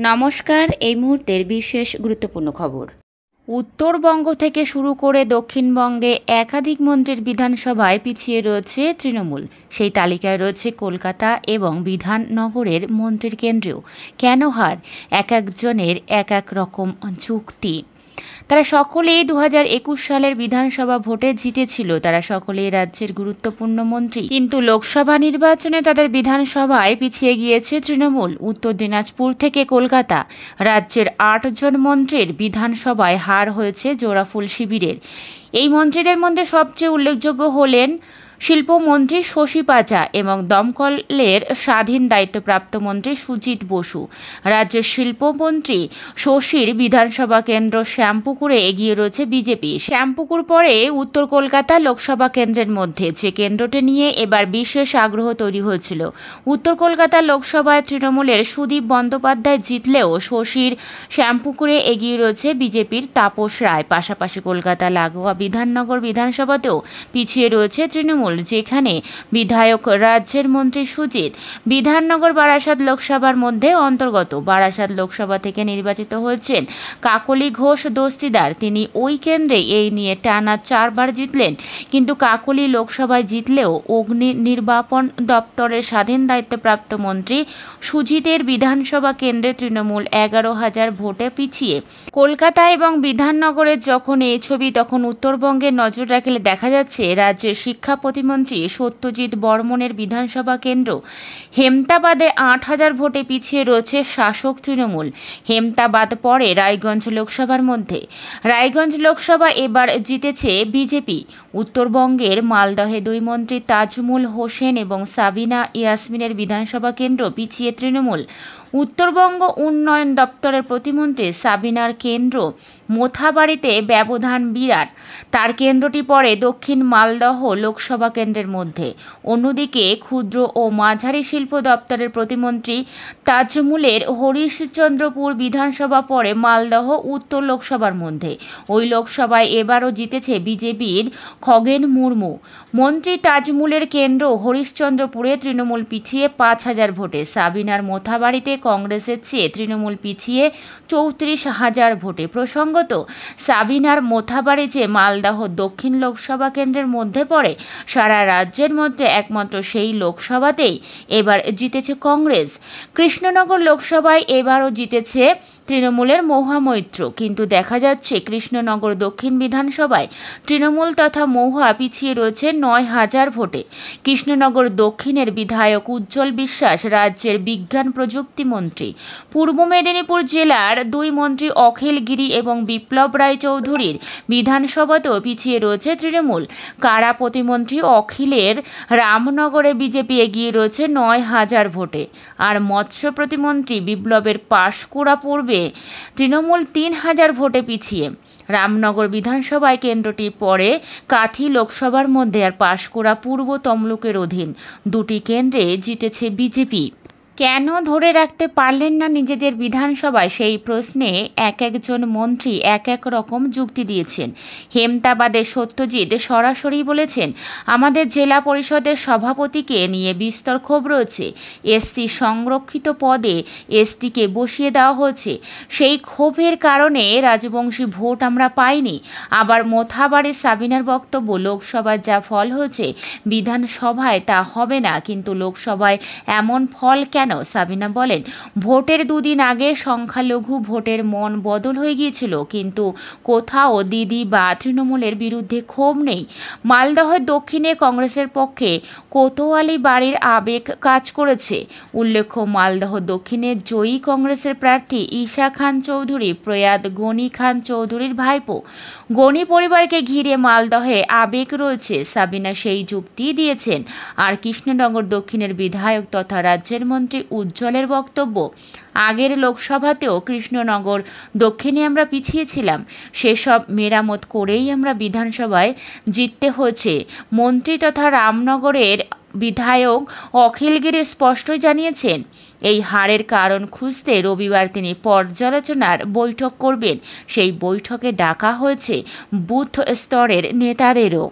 নমস্কার। এই মুহূর্তের বিশেষ গুরুত্বপূর্ণ খবর। উত্তরবঙ্গ থেকে শুরু করে দক্ষিণবঙ্গে একাধিক মন্ত্রীর বিধানসভায় পিছিয়ে রয়েছে তৃণমূল। সেই তালিকায় রয়েছে কলকাতা এবং বিধাননগরের মন্ত্রীর কেন্দ্রেও। কেন হার? এক একজনের এক এক রকম যুক্তি। তারা সকলেই 2021 সালের বিধানসভা ভোটে জিতেছিল। তারা সকলেই রাজ্যের গুরুত্বপূর্ণ মন্ত্রী, কিন্তু লোকসভা নির্বাচনে তাদের বিধানসভায় পিছিয়ে গিয়েছে তৃণমূল। উত্তর দিনাজপুর থেকে কলকাতা রাজ্যের 8 জন মন্ত্রীর বিধানসভায় হার হয়েছে জোড়াফুল শিবিরের। এই মন্ত্রীদের মধ্যে সবচেয়ে উল্লেখযোগ্য হলেন শিল্পমন্ত্রী শশী পাঁচা এবং দমকলের স্বাধীন দায়িত্বপ্রাপ্ত মন্ত্রী সুজিত বসু। রাজ্যের শিল্পমন্ত্রী শশীর বিধানসভা কেন্দ্র শ্যামপুকুরে এগিয়ে রয়েছে বিজেপি। শ্যামপুকুর পরে উত্তর কলকাতা লোকসভা কেন্দ্রের মধ্যে যে কেন্দ্রটি নিয়ে এবার বিশেষ আগ্রহ তৈরি হয়েছিল। উত্তর কলকাতা লোকসভায় তৃণমূলের সুদীপ বন্দ্যোপাধ্যায় জিতলেও শশীর শ্যামপুকুরে এগিয়ে রয়েছে বিজেপির তাপস রায়। পাশাপাশি কলকাতা লাগোয়া বিধাননগর বিধানসভাতেও পিছিয়ে রয়েছে তৃণমূল, যেখানে বিধায়ক রাজ্যের মন্ত্রী সুজিত। বিধাননগর বারাসাত লোকসভার মধ্যে অন্তর্গত। বারাসাত লোকসভা থেকে নির্বাচিত হয়েছেন কাকলি ঘোষ দস্তিদার। তিনি ওই কেন্দ্রে এই নিয়ে টানা 4 বার জিতলেন, কিন্তু কাকলি লোকসভায় জিতলেও অগ্নি নির্বাপন দপ্তরের স্বাধীন দায়িত্বপ্রাপ্ত মন্ত্রী সুজিতের বিধানসভা কেন্দ্রে তৃণমূল 11,000 ভোটে পিছিয়ে। কলকাতা এবং বিধাননগরের যখন এই ছবি, তখন উত্তরবঙ্গে নজর রাখলে দেখা যাচ্ছে রাজ্যের শিক্ষা প্রতিমন্ত্রী সত্যজিৎ বর্মনের বিধানসভা কেন্দ্র হেমতাবাদে 8,000 ভোটে পিছিয়ে রয়েছে শাসক তৃণমূল। হেমতাবাদ পরে রায়গঞ্জ লোকসভার মধ্যে। রায়গঞ্জ লোকসভা এবার জিতেছে বিজেপি। উত্তরবঙ্গের মালদহে 2 মন্ত্রী তাজমুল হোসেন এবং সাবিনা ইয়াসমিনের বিধানসভা কেন্দ্র পিছিয়ে তৃণমূল। উত্তরবঙ্গ উন্নয়ন দপ্তরের প্রতিমন্ত্রী সাবিনার কেন্দ্র মোথাবাড়িতে ব্যবধান বিরাট। তার কেন্দ্রটি পড়ে দক্ষিণ মালদহ লোকসভা কেন্দ্রের মধ্যে। অন্যদিকে ক্ষুদ্র ও মাঝারি শিল্প দপ্তরের প্রতিমন্ত্রী তাজমুলের হরিশচন্দ্রপুর বিধানসভা পড়ে মালদহ উত্তর লোকসভার মধ্যে। ওই লোকসভায় এবারও জিতেছে বিজেপির খগেন মুর্মু। মন্ত্রী তাজমুলের কেন্দ্র হরিশচন্দ্রপুরে তৃণমূল পিছিয়ে 5,000 ভোটে। সাবিনার মোথাবাড়িতে কংগ্রেসের চেয়ে তৃণমূল পিছিয়ে 34,000 ভোটে। প্রসঙ্গত, সাবিনার মোথাবাড়ি যে মালদহ দক্ষিণ লোকসভা কেন্দ্রের মধ্যে পড়ে, সারা রাজ্যের মধ্যে একমাত্র সেই লোকসভাতেই এবার জিতেছে কংগ্রেস। কৃষ্ণনগর লোকসভায় এবারও জিতেছে তৃণমূলের মহামৈত্র, কিন্তু দেখা যাচ্ছে কৃষ্ণনগর দক্ষিণ বিধানসভায় তৃণমূল তথা মহুয়া পিছিয়ে রয়েছে 9,000 ভোটে। কৃষ্ণনগর দক্ষিণের বিধায়ক উজ্জ্বল বিশ্বাস রাজ্যের বিজ্ঞান প্রযুক্তি মন্ত্রী। পূর্ব মেদিনীপুর জেলার 2 মন্ত্রী অখিল গিরি এবং বিপ্লব রায় চৌধুরীর বিধানসভাতেও পিছিয়ে রয়েছে তৃণমূল। কারা প্রতিমন্ত্রী অখিলের রামনগরে বিজেপি এগিয়ে রয়েছে 9,000 ভোটে। আর মৎস্য প্রতিমন্ত্রী বিপ্লবের পাঁশকুড়া পূর্বে তৃণমূল 3,000 ভোটে পিছিয়ে। রামনগর বিধানসভায় কেন্দ্রটি পড়ে কাথি লোকসভার মধ্যে, আর পাঁশকুড়া পূর্ব তমলুকের অধীন। 2টি কেন্দ্রে জিতেছে বিজেপি। কেন ধরে রাখতে পারলেন না নিজেদের বিধানসভায়, সেই প্রশ্নে এক একজন মন্ত্রী এক এক রকম যুক্তি দিয়েছেন। হেমতাবাদে সত্যজিৎ সরাসরি বলেছেন, আমাদের জেলা পরিষদের সভাপতিকে নিয়ে বিস্তর ক্ষোভ রয়েছে। এসসি সংরক্ষিত পদে এসটিকে বসিয়ে দেওয়া হয়েছে, সেই ক্ষোভের কারণে রাজবংশী ভোট আমরা পাইনি। আবার মোথাবাড়ি সাবিনার বক্তব্য, লোকসভায় যা ফল হয়েছে বিধানসভায় তা হবে না, কিন্তু লোকসভায় এমন ফল কেন? সাবিনা বলেন, ভোটের 2 দিন আগে সংখ্যালঘু ভোটের মন বদল হয়ে গিয়েছিল, কিন্তু কোথাও দিদি বা তৃণমূলের বিরুদ্ধে ক্ষোভ নেই। মালদহের দক্ষিণে কংগ্রেসের পক্ষে কোতোয়ালি বাড়ির আবেগ কাজ করেছে। উল্লেখ্য, মালদহ দক্ষিণে জয়ী কংগ্রেসের প্রার্থী ঈশা খান চৌধুরী প্রয়াত গনি খান চৌধুরীর ভাইপো। গনি পরিবারকে ঘিরে মালদহে আবেগ রয়েছে, সাবিনা সেই যুক্তি দিয়েছেন। আর কৃষ্ণনগর দক্ষিণের বিধায়ক তথা রাজ্যের মন্ত্রী উজ্জ্বলের বক্তব্য, আগের লোকসভাতেও কৃষ্ণনগর দক্ষিণে আমরা পিছিয়ে ছিলাম, সেসব মেরামত করেই আমরা বিধানসভায় জিততে হয়েছে। মন্ত্রী তথা রামনগরের বিধায়ক অখিলগিরি স্পষ্টই জানিয়েছেন, এই হারের কারণ খুঁজতে রবিবার তিনি পর্যালোচনার বৈঠক করবেন। সেই বৈঠকে ডাকা হয়েছে বুথ স্তরের নেতাদেরও।